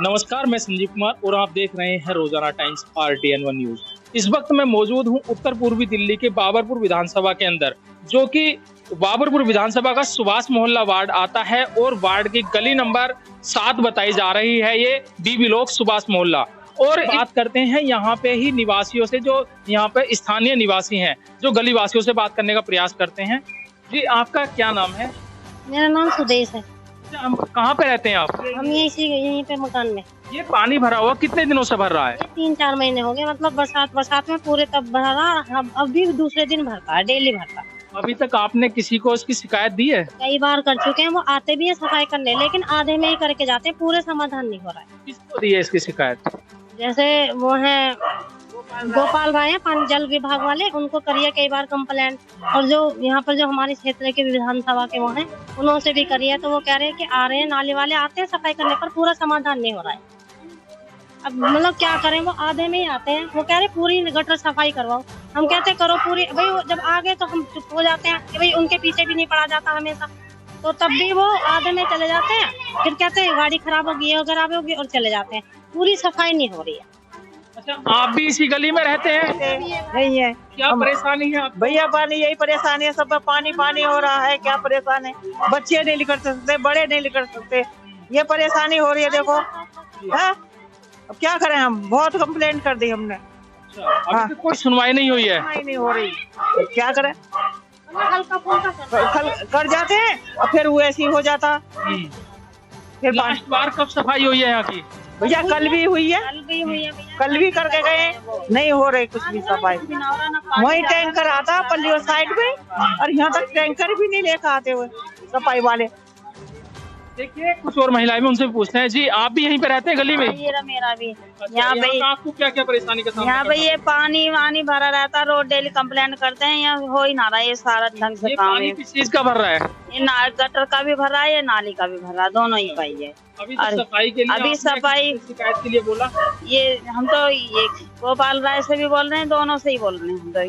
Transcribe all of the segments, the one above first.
नमस्कार, मैं संजीव कुमार और आप देख रहे हैं रोजाना टाइम्स RTN1 न्यूज। इस वक्त मैं मौजूद हूं उत्तर पूर्वी दिल्ली के बाबरपुर विधानसभा के अंदर, जो कि बाबरपुर विधानसभा का सुभाष मोहल्ला वार्ड आता है और वार्ड की गली नंबर 7 बताई जा रही है ये बी ब्लॉक सुभाष मोहल्ला। और बात करते हैं यहाँ पे ही निवासियों से, जो यहाँ पे स्थानीय निवासी हैं, जो गली वासियों से बात करने का प्रयास करते हैं। जी, आपका क्या नाम है? मेरा नाम सुदेश है। हम कहाँ पे रहते हैं आप? हम यहीं पे मकान में। ये पानी भरा हुआ कितने दिनों से भर रहा है? ये 3-4 महीने हो गए, मतलब बरसात में पूरे तब भरा रहा, अब भी दूसरे दिन भरता है, डेली भरता। अभी तक आपने किसी को इसकी शिकायत दी है? कई बार कर चुके हैं, वो आते भी है सफाई करने, लेकिन आधे में ही करके जाते हैं, पूरे समाधान नहीं हो रहा है। किसको दी है इसकी शिकायत? जैसे वो है गोपाल भाई है, पानी जल विभाग वाले, उनको करिए कई बार कंप्लेंट। और जो यहाँ पर जो हमारे क्षेत्र के विधानसभा के वो हैं, उन्होंने भी करी है, तो वो कह रहे हैं कि आ रहे हैं, नाली वाले आते हैं सफाई करने, पर पूरा समाधान नहीं हो रहा है। अब मतलब क्या करें, वो आधे में ही आते हैं, वो कह रहे पूरी गटर सफाई करवाओ। हम कहते करो पूरी, भाई जब आ गए तो हम चुप हो जाते हैं कि भाई उनके पीछे भी नहीं पड़ा जाता हमेशा, तो तब भी वो आधे में चले जाते हैं, फिर कहते हैं गाड़ी खराब होगी खराब होगी और चले जाते हैं। पूरी सफाई नहीं हो रही है। अच्छा, आप भी इसी गली में रहते हैं? नहीं है। क्या परेशानी है आप? भैया पानी, यही परेशानी है, सब पानी पानी हो रहा है। क्या परेशान है, बच्चे नहीं निकल सकते, बड़े नहीं निकल सकते, ये परेशानी हो रही है। देखो हाँ, अब क्या करें, हम बहुत कंप्लेंट कर दी हमने। अच्छा, अभी तक कोई सुनवाई नहीं हुई है? नहीं हो रही, तो क्या करें, हल्का फुल्का कर जाते हैं और फिर वो ऐसी हो जाता। फिर लास्ट बार कब सफाई हुई है यहाँ की? भैया कल भी हुई है, भैया, कल भी करके गए, नहीं हो रही कुछ भी सफाई। वही टैंकर आता पल्ली साइड में, और यहाँ तक टैंकर भी नहीं लेकर आते हुए सफाई वाले। देखिए, कुछ और महिलाएं भी उनसे पूछते हैं। जी, आप भी यहीं पे रहते हैं गली में? मेरा भी अच्छा, यहाँ पे आपको क्या क्या परेशानी का सामना यहाँ पे ये पानी वानी भरा रहता, रोज डेली कंप्लेंट करते हैं, यहाँ हो ही ना रहा ये सारा ढंग से काम पानी है। किस चीज का भर रहा है? ये गटर का भी भर रहा है, ये नाली का भी भर रहा है, दोनों ही पाई है। अभी तो सफाई के लिए अभी आपने सफाई शिकायत के लिए बोला? ये हम तो ये गोपाल राय से भी बोल रहे हैं, दोनों से ही बोल रहे हैं हम तो,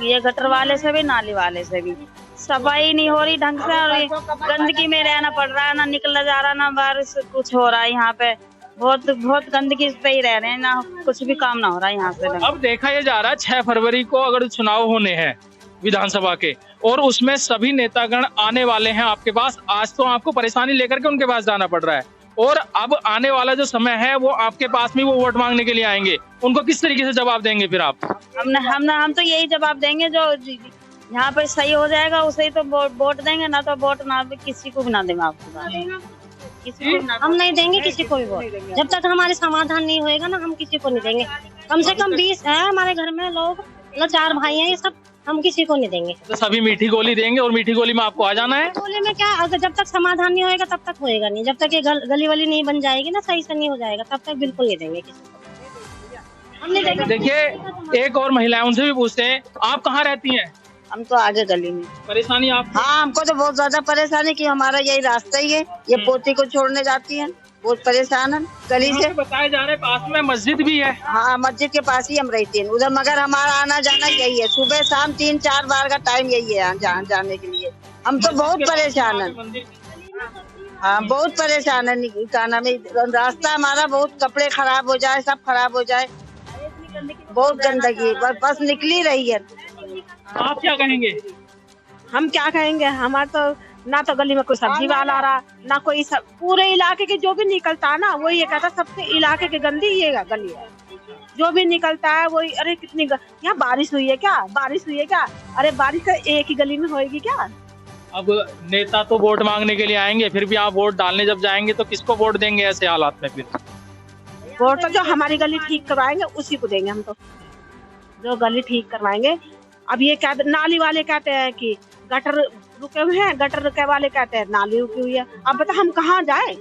ये गटर वाले से भी, नाली वाले से भी। सफाई नहीं हो रही ढंग से, और गंदगी में रहना पड़ रहा है, ना निकला जा रहा, ना बारिश कुछ हो रहा है। यहाँ पे बहुत बहुत गंदगी पे ही रह रहे हैं, ना कुछ भी काम ना हो रहा है यहाँ से। अब देखा ये जा रहा है 6 फरवरी को अगर चुनाव होने हैं विधानसभा के, और उसमें सभी नेतागण आने वाले हैं आपके पास। आज तो आपको परेशानी लेकर के उनके पास जाना पड़ रहा है, और अब आने वाला जो समय है वो आपके पास में वो वोट मांगने के लिए आएंगे। उनको किस तरीके से जवाब देंगे फिर आप? हम तो यही जवाब देंगे, जो यहाँ पे सही हो जाएगा उसे ही तो वोट देंगे, ना तो वोट ना किसी को भी ना देंगे। आपको किसी को हम नहीं देंगे, किसी को भी वोट। जब तक हमारे समाधान नहीं होएगा ना, हम किसी को नहीं देंगे। कम से कम 20 है हमारे घर में लोग, मतलब 4 भाई हैं, ये सब हम किसी को नहीं देंगे। तो सभी मीठी गोली देंगे, और मीठी गोली में आपको आ जाना है। गोली में क्या, अगर जब तक समाधान नहीं होएगा तब तक होएगा नहीं, जब तक ये गली वाली नहीं बन जाएगी ना, सही से नहीं हो जाएगा, तब तक बिल्कुल नहीं देंगे किसी को। हम नहीं देंगे। देखिए, एक और महिला, उनसे भी पूछते हैं, आप कहाँ रहती हैं? हम तो आगे गली में। परेशानी आप? हाँ, हमको तो बहुत ज्यादा परेशानी की, हमारा यही रास्ता ही है, ये पोती को छोड़ने जाती है, बहुत परेशान है गली से। बताया जा रहा है पास में मस्जिद भी है। हाँ, मस्जिद के पास ही हम रहते हैं उधर, मगर हमारा आना जाना यही है, सुबह शाम 3-4 बार का टाइम यही है जाने के लिए। हम तो बहुत परेशान है। हाँ, बहुत परेशान है, क्या नाम है, रास्ता हमारा बहुत, कपड़े खराब हो जाए, सब खराब हो जाए, बहुत गंदगी बस निकली रही है। आप क्या कहेंगे? हम क्या कहेंगे, हमारा तो ना तो गली में कोई सब्जी वाला आ रहा, ना कोई पूरे इलाके के जो भी निकलता है ना, वही ये कहता सबके इलाके के गंदी ये गली है, जो भी निकलता है वही। अरे कितनी यहाँ बारिश हुई है क्या, बारिश हुई है क्या, अरे बारिश तो एक ही गली में होएगी क्या। अब नेता तो वोट मांगने के लिए आएंगे, फिर भी आप वोट डालने जब जाएंगे तो किसको वोट देंगे ऐसे हालात में? फिर वोट तो जो हमारी गली ठीक करवाएंगे उसी को देंगे हम तो, जो गली ठीक करवाएंगे। अब ये कहते, नाली वाले कहते हैं कि गटर रुके हुए हैं, गटर रुके वाले कहते हैं नाली रुकी हुई है। अब बता हम कहाँ जाए?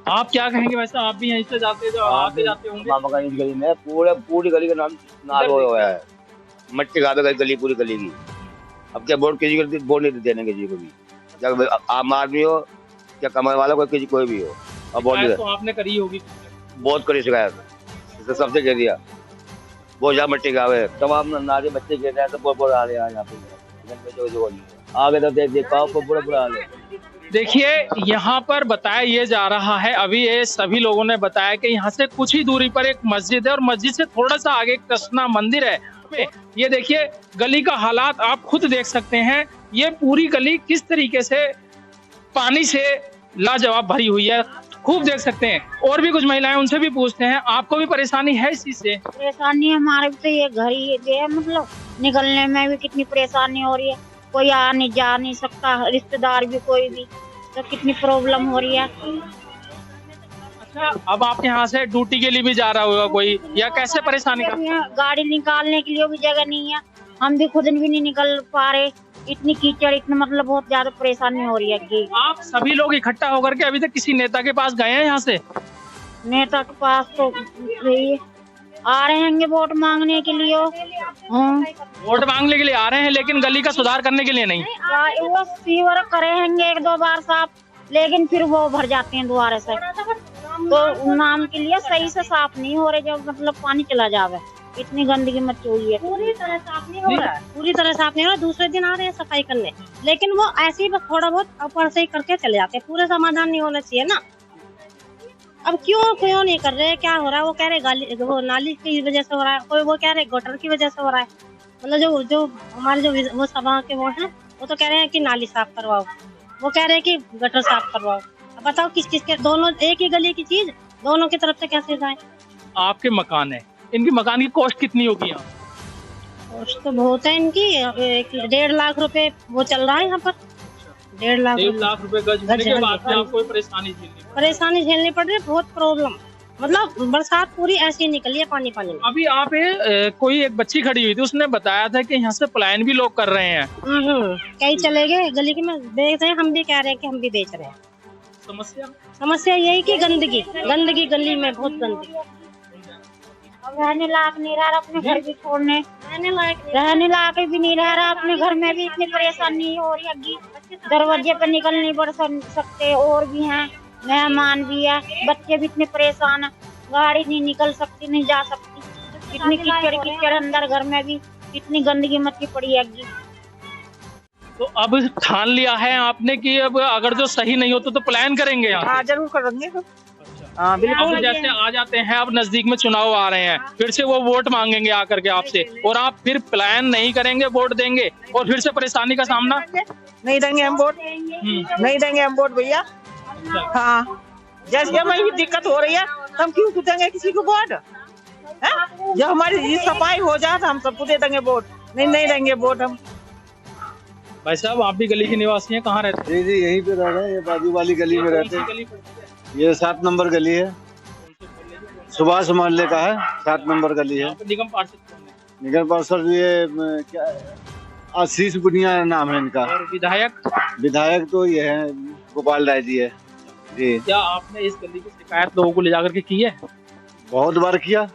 आप क्या कहेंगे? वैसे आप भी यहीं से जाते जो आते जाते होंगे। मामा का गली में पूरी गली का नाम नाल हुआ है, मट्टी खा गली पूरी गली की। अब क्या वोट किसी को वोट नहीं देने किसी को भी, चाहे आम आदमी हो या कमाने वाला कोई भी हो। अब वोट तो आपने करी होगी? बहुत करी शिकायत, सबसे कह दिया वो जहाँ मट्टी गावे तमाम नारे बच्चे गिर रहे हैं, तो बहुत बुरा हाल है यहाँ पे। आगे तो देख पाओ पूरा बुरा हाल है। देखिए, यहाँ पर बताया ये जा रहा है, अभी ये सभी लोगों ने बताया कि यहाँ से कुछ ही दूरी पर एक मस्जिद है और मस्जिद से थोड़ा सा आगे एक कृष्णा मंदिर है। ये देखिए गली का हालात आप खुद देख सकते हैं, ये पूरी गली किस तरीके से पानी से लाजवाब भरी हुई है, खूब देख सकते हैं। और भी कुछ महिलाएं, उनसे भी पूछते हैं, आपको भी परेशानी है इस चीज से? परेशानी हमारे तो ये घर ही है, मतलब निकलने में भी कितनी परेशानी हो रही है, कोई आ नहीं जा नहीं सकता, रिश्तेदार भी कोई भी, तो कितनी प्रॉब्लम हो रही है। अच्छा, अब आप यहाँ से ड्यूटी के लिए भी जा रहा होगा कोई, या कैसे परेशानी का? गाड़ी निकालने के लिए भी जगह नहीं है, हम भी खुद भी नहीं निकल पा रहे, इतनी कीचड़, इतनी मतलब बहुत ज्यादा परेशानी हो रही है कि आप सभी लोग इकट्ठा होकर के अभी तक किसी नेता के पास गए हैं यहाँ से? नेता के पास तो आ रहे हैं वोट मांगने के लिए। वोट मांगने के लिए आ रहे हैं, लेकिन गली का सुधार करने के लिए नहीं। वो सीवर करे हैं एक दो बार साफ, लेकिन फिर वो भर जाते हैं दोबारा से, तो नाम के लिए सही से साफ नहीं हो रहे, जब मतलब पानी चला जावे, इतनी गंदगी मची हुई है, पूरी तरह साफ नहीं हो रहा है, पूरी तरह साफ नहीं हो रहा। दूसरे दिन आ रहे हैं सफाई करने, लेकिन वो ऐसे ही बस थोड़ा बहुत ऊपर से ही करके चले जाते हैं, पूरे समाधान नहीं होना चाहिए ना। अब क्यों नहीं कर रहे, क्या हो रहा है? वो कह रहे वो नाली की वजह से हो रहा है, कोई वो कह रहे गटर की वजह से हो रहा है, मतलब जो हमारे जो वो सभा के वो हैं, वो तो कह रहे हैं कि नाली साफ करवाओ, वो कह रहे हैं कि गटर साफ करवाओ। अब बताओ किस के दोनों एक ही गली की चीज दोनों की तरफ से कैसे जाए? आपके मकान है, इनकी मकान की कॉस्ट कितनी होगी यहाँ? कॉस्ट तो बहुत है इनकी, 1.5 लाख रुपए वो चल रहा है यहाँ पर। 1.5 लाख रुपए गज होने के बाद में आपको परेशानी झेलनी पड़ रही है, बहुत प्रॉब्लम। मतलब बरसात पूरी ऐसी निकली है पानी पानी में। अभी आप कोई एक बच्ची खड़ी हुई थी, उसने बताया था कि यहाँ से पलायन भी लोग कर रहे हैं। कई चले गए गली के में बेच रहे हैं, हम भी कह रहे हैं कि हम भी बेच रहे हैं। समस्या यही कि गंदगी गली में बहुत गंदगी, रहने लायक नहीं रह रहा, अपने घर भी छोड़ने रहने लायक भी नहीं रह रहा, अपने घर में भी इतनी परेशानी हो रही है, दरवाजे पर निकल नहीं बढ़ सकते, और भी हैं मेहमान भी है, बच्चे भी इतने परेशान है, गाड़ी नहीं निकल सकती, नहीं जा सकती, इतनी कीचड़ अंदर घर में भी इतनी गंदगी मची पड़ी है। तो अब ठान लिया है आपने कि अब अगर जो सही नहीं होता तो प्लान करेंगे? हाँ जरूर करेंगे। हाँ बिल्कुल। अब जैसे आ जाते हैं, अब नजदीक में चुनाव आ रहे हैं, फिर से वो वोट मांगेंगे आकर के आपसे, और आप फिर प्लान नहीं करेंगे, वोट देंगे और फिर से परेशानी का सामना? नहीं देंगे हम वोट, नहीं देंगे हम वोट भैया। हाँ जैसे हमें दिक्कत हो रही है, हम क्यों देंगे किसी को वोट? जब हमारी सफाई हो जाए तो हम सबको दे देंगे वोट, नहीं देंगे वोट हम। भाई साहब, आप भी गली के निवासी हैं, कहाँ रहते हैं? जी यहीं पे रह रहे हैं, ये बाजू वाली गली में रहते हैं। ये 7 नंबर गली है, सुभाष मोहल्ले का है, 7 नंबर गली है। निगम पार्षद ये क्या आशीष बुनिया नाम है इनका। और विधायक तो ये है गोपाल राय जी है जी। क्या आपने इस गली की शिकायत लोगों को ले जाकर के की है? बहुत बार किया,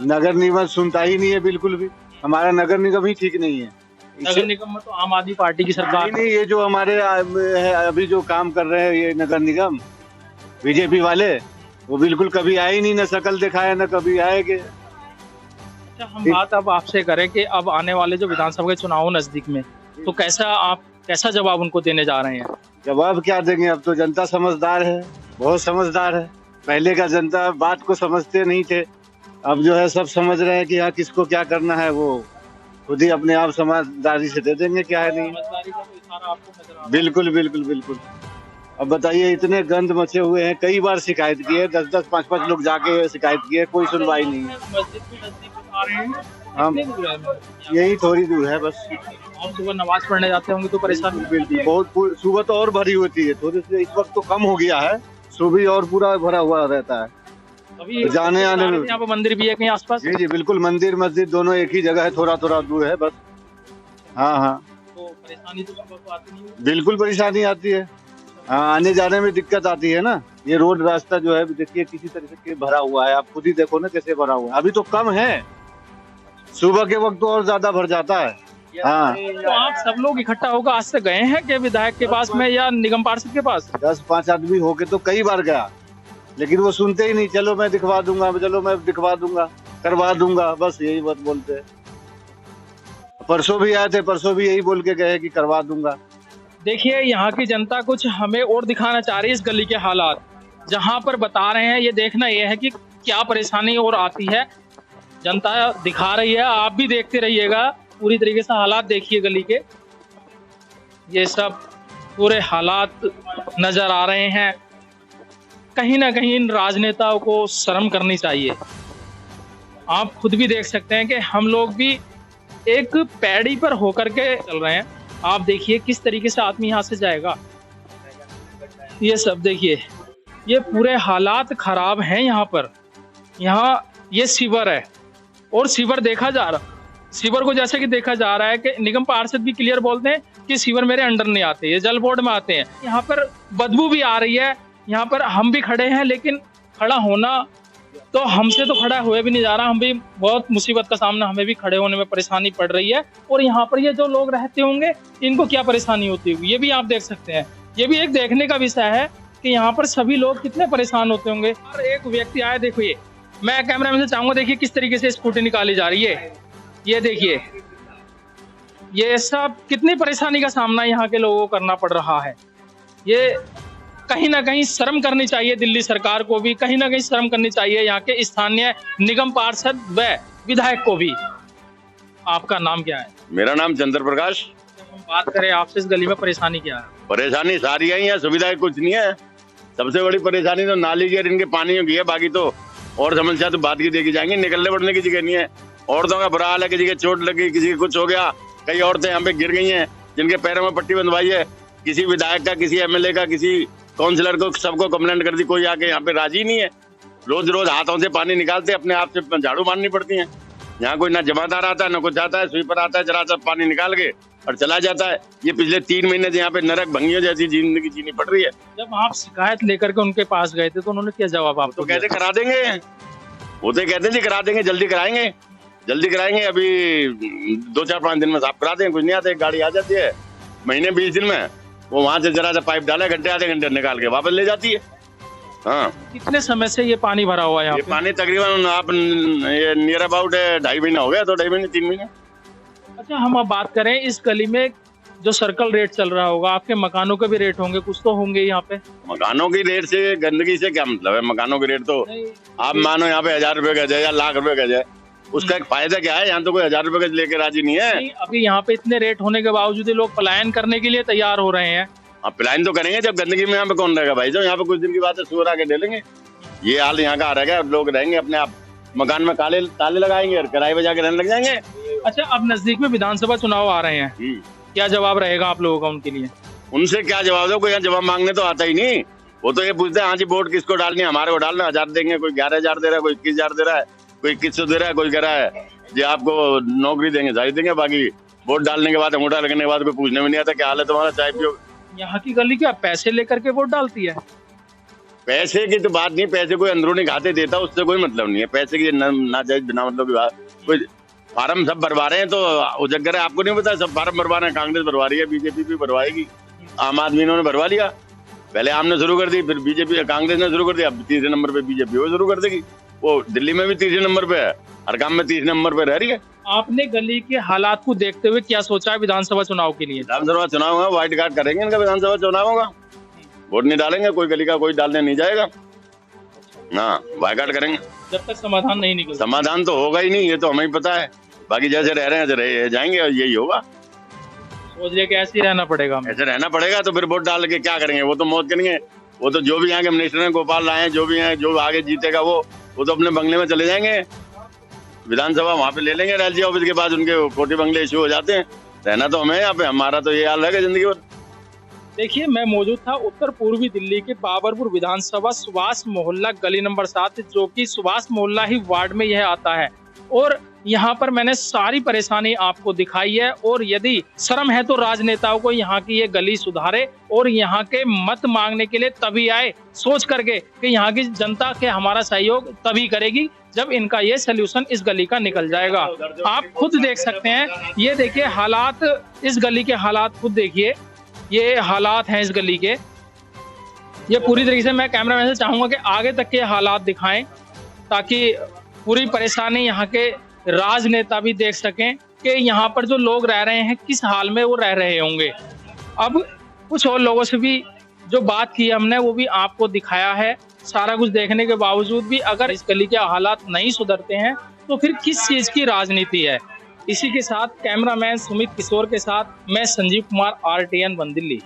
नगर निगम सुनता ही नहीं है बिल्कुल भी, हमारा नगर निगम ही ठीक नहीं है। नगर निगम में तो आम आदमी पार्टी की सरकार नहीं, ये जो हमारे अभी जो काम कर रहे हैं ये नगर निगम बीजेपी वाले, वो बिल्कुल कभी आए ही नहीं, न शकल दिखाया न कभी आएंगे। अच्छा, हम बात अब आपसे करें कि अब आने वाले जो विधानसभा के चुनाव नजदीक में, तो कैसा जवाब उनको देने जा रहे हैं? जवाब क्या देंगे, अब तो जनता समझदार है, बहुत समझदार है। पहले का जनता बात को समझते नहीं थे, अब जो है सब समझ रहे हैं कि यहाँ किसको क्या करना है, वो खुद ही अपने आप समझदारी से दे देंगे, क्या है नहीं। बिल्कुल। अब बताइए, इतने गंद मचे हुए हैं, कई बार शिकायत की है, 10-10, 5-5 लोग जाके शिकायत की है, कोई सुनवाई नहीं है। हम यही थोड़ी दूर है बस। हम सुबह नमाज पढ़ने जाते होंगे तो परेशानी? बिल्कुल, बहुत सुबह तो और भरी होती है, थोड़ी सी इस वक्त तो कम हो गया है, सुबह और पूरा भरा हुआ रहता है। अभी जाने आने में यहाँ पर मंदिर भी है कहीं आसपास? जी बिल्कुल, मंदिर मस्जिद दोनों एक ही जगह है, थोड़ा दूर है बस। हाँ तो परेशानी तो आती नहीं? बिल्कुल परेशानी आती है, हाँ आने जाने में दिक्कत आती है ना। ये रोड रास्ता जो है देखिए किसी तरह से भरा हुआ है, आप खुद ही देखो ना कैसे भरा हुआ है। अभी तो कम है, सुबह के वक्त तो और ज्यादा भर जाता है। हाँ, तो आप सब लोग इकट्ठा होकर आज से गए हैं कि विधायक के पास में या निगम पार्षद के पास? 10-5 आदमी होके तो कई बार गया, लेकिन वो सुनते ही नहीं। चलो मैं दिखवा दूंगा, करवा दूंगा, बस यही बात बोलते हैं। परसों भी आए थे, परसों भी यही बोल के गए कि करवा दूंगा। देखिए यहाँ की जनता कुछ हमें और दिखाना चाह रही है इस गली के हालात, जहाँ पर बता रहे हैं। ये देखना ये है कि क्या परेशानी और आती है, जनता दिखा रही है। आप भी देखते रहिएगा, पूरी तरीके से हालात देखिए गली के। ये सब पूरे हालात नजर आ रहे हैं। कहीं ना कहीं इन राजनेताओं को शर्म करनी चाहिए। आप खुद भी देख सकते हैं कि हम लोग भी एक पैड़ी पर होकर के चल रहे हैं। आप देखिए किस तरीके से आदमी यहाँ से जाएगा। ये सब देखिए, ये पूरे हालात खराब हैं यहाँ पर। यहाँ ये सीवर है और सीवर देखा जा रहा, सीवर को जैसे कि देखा जा रहा है कि निगम पार्षद भी क्लियर बोलते हैं कि सीवर मेरे अंडर नहीं आते, ये जल बोर्ड में आते हैं। यहाँ पर बदबू भी आ रही है। यहाँ पर हम भी खड़े हैं, लेकिन खड़ा होना तो हमसे तो खड़ा हुए भी नहीं जा रहा। हम भी बहुत मुसीबत का सामना, हमें भी खड़े होने में परेशानी पड़ रही है। और यहाँ पर ये जो लोग रहते होंगे इनको क्या परेशानी होती होगी, ये भी आप देख सकते हैं। ये भी एक देखने का विषय है कि यहाँ पर सभी लोग कितने परेशान होते होंगे। और एक व्यक्ति आए, देखिए, मैं कैमरा में से चाहूंगा, देखिए किस तरीके से स्कूटी निकाली जा रही है। ये देखिए, ये सब कितनी परेशानी का सामना यहाँ के लोगों को करना पड़ रहा है। ये कहीं ना कहीं शर्म करनी चाहिए दिल्ली सरकार को भी, कहीं ना कहीं शर्म करनी चाहिए यहाँ के स्थानीय निगम पार्षद व विधायक को भी। आपका नाम क्या है? मेरा नाम चंद्र प्रकाश। हम बात करें आपसे, इस गली में परेशानी क्या है? परेशानी सारी है, यहाँ सुविधाएं कुछ नहीं है। सबसे बड़ी परेशानी तो नाली की और इनके पानी की है। बाकी तो और समस्या तो बात की देखी जाएंगी। निकलने बढ़ने की जगह नहीं है। औरतों का बुरा हाल है, किसी के चोट लगी, किसी को कुछ हो गया। कई औरतें यहाँ पे गिर गई हैं जिनके पैरों में पट्टी बंधवाई है। किसी विधायक का, किसी एमएलए का, किसी काउंसिलर को, सबको कंप्लेंट कर दी, कोई आके यहाँ पे राजी नहीं है। रोज रोज हाथों से पानी निकालते, अपने आप से झाड़ू मारनी पड़ती है। यहाँ कोई ना जमादार आता है, ना कुछ आता है। स्वीपर आता है, जरा सा पानी निकाल के और चला जाता है। ये पिछले 3 महीने से यहाँ पे नरक भंगियों जैसी जिंदगी जीनी पड़ रही है। जब आप शिकायत लेकर के उनके पास गए थे तो उन्होंने क्या जवाब आपको? तो कहते करा देंगे, वो तो कहते जी करा देंगे, जल्दी कराएंगे, जल्दी कराएंगे, अभी 2-4-5 दिन में साफ करा देंगे। कुछ नहीं आता, एक गाड़ी आ जाती है महीने 20 दिन में। वो वहां से जरा सा पाइप डाला, घंटे आधे घंटे निकाल के वापस ले जाती है। हाँ, कितने समय से ये पानी भरा हुआ है यहाँ ये पे? पानी तकरीबन आप ये नियर अबाउट 2.5 महीना हो गया, 2-2.5 महीने 3 महीने। अच्छा, हम अब बात करें इस गली में जो सर्कल रेट चल रहा होगा, आपके मकानों के भी रेट होंगे, कुछ तो होंगे यहाँ पे। मकानों की रेट से, गंदगी से क्या मतलब है? मकानों की रेट तो आप मानो यहाँ पे 1000 रुपए गज है या लाख रुपए गज है, उसका एक फायदा क्या है? यहाँ तो कोई 1000 रुपए गज लेके राजी नहीं है। नहीं, अभी यहाँ पे इतने रेट होने के बावजूद ही लोग पलायन करने के लिए तैयार हो रहे हैं। आप प्लान तो करेंगे, जब गंदगी में यहाँ पे कौन रहेगा भाई? जो यहाँ पे कुछ दिन की बात है, सुअर आके ले लेंगे। ये हाल यहाँ का आ रहेगा। लोग रहेंगे अपने आप मकान में काले ताले लगाएंगे और किराए पे जाके रहने लग जाएंगे। अच्छा, अब नजदीक में विधानसभा चुनाव आ रहे हैं, क्या जवाब रहेगा आप लोगों का उनके लिए? उनसे क्या जवाब दो? कोई यहाँ जवाब मांगने तो आता ही नहीं। वो तो ये पूछते हैं, हाँ जी वोट किसको डालनी है? हमारे को डालना, 1000 देंगे। कोई 11,000 दे रहा है, कोई 21,000 दे रहा है, कोई 2100 दे रहा है, कोई कह रहा है जी आपको नौकरी देंगे, सारी देंगे। बाकी वोट डालने के बाद, अंगूठा लगने के बाद कोई पूछने में नहीं आता क्या हाल है तुम्हारा, चाय पियो। यहाँ की गली क्या पैसे लेकर के वोट डालती है? पैसे की तो बात नहीं, पैसे कोई अंदरूनी खाते देता, उससे कोई मतलब नहीं है। पैसे की ना जायज बिना मतलब की बात। कोई फार्म सब भरवा रहे हैं तो उजागर है, आपको नहीं पता? सब फार्म भरवा रहे हैं। कांग्रेस भरवा रही है, बीजेपी भी भरवाएगी, आम आदमी इन्होंने भरवा लिया। पहले आम ने शुरू कर दी, फिर बीजेपी, कांग्रेस ने शुरू कर दिया, अब 3रे नंबर पे बीजेपी वो शुरू कर देगी। वो दिल्ली में भी 3रे नंबर पे है, हर काम में 3रे नंबर पे रह रही है। आपने गली के हालात को देखते हुए क्या सोचा है विधानसभा चुनाव के लिए? विधानसभा चुनाव होगा, व्हाइट कार्ड करेंगे इनका। विधानसभा चुनाव होगा, वोट नहीं डालेंगे, कोई गली का कोई डालने नहीं जाएगा। हाँ, व्हाइट कार्ड करेंगे जब तक समाधान नहीं निकल। समाधान तो होगा ही नहीं, ये तो हमें ही पता है। बाकी जैसे रह रहे हैं रह जाएंगे और यही होगा। सोच ले के ऐसे ही रहना पड़ेगा हमें। ऐसे रहना पड़ेगा तो फिर वोट डाल के क्या करेंगे? वो तो मौत करेंगे। वो तो जो भी यहाँ के मिनिस्टर हैं, गोपाल राय हैं, जो भी हैं, जो आगे जीतेगा वो तो अपने बंगले में चले जाएंगे। विधानसभा वहाँ पे ले लेंगे, एलजी ऑफिस के पास उनके कोठी बंगले इश्यू हो जाते हैं। रहना तो हमें यहाँ पे, हमारा तो ये हाल रहेगा जिंदगी भर। देखिए, मैं मौजूद था उत्तर पूर्वी दिल्ली के बाबरपुर विधानसभा सुभाष मोहल्ला गली नंबर 7, जो कि सुभाष मोहल्ला ही वार्ड में यह आता है। और यहाँ पर मैंने सारी परेशानी आपको दिखाई है। और यदि शर्म है तो राजनेताओं को यहाँ की ये गली सुधारे और यहाँ के मत मांगने के लिए तभी आए, सोच करके कि यहाँ की जनता के हमारा सहयोग तभी करेगी जब इनका ये सलूशन इस गली का निकल जाएगा। आप खुद देख सकते हैं, ये देखिए हालात, इस गली के हालात खुद देखिए। ये हालात हैं इस गली के। ये पूरी तरीके से मैं कैमरामैन से चाहूंगा कि आगे तक के हालात दिखाएं, ताकि पूरी परेशानी यहाँ के राजनेता भी देख सकें कि यहाँ पर जो लोग रह रहे हैं किस हाल में वो रह रहे होंगे। अब कुछ और लोगों से भी जो बात की हमने वो भी आपको दिखाया है। सारा कुछ देखने के बावजूद भी अगर इस गली के हालात नहीं सुधरते हैं तो फिर किस चीज की राजनीति है। इसी के साथ कैमरामैन सुमित किशोर के साथ मैं संजीव कुमार, RTN 1 दिल्ली।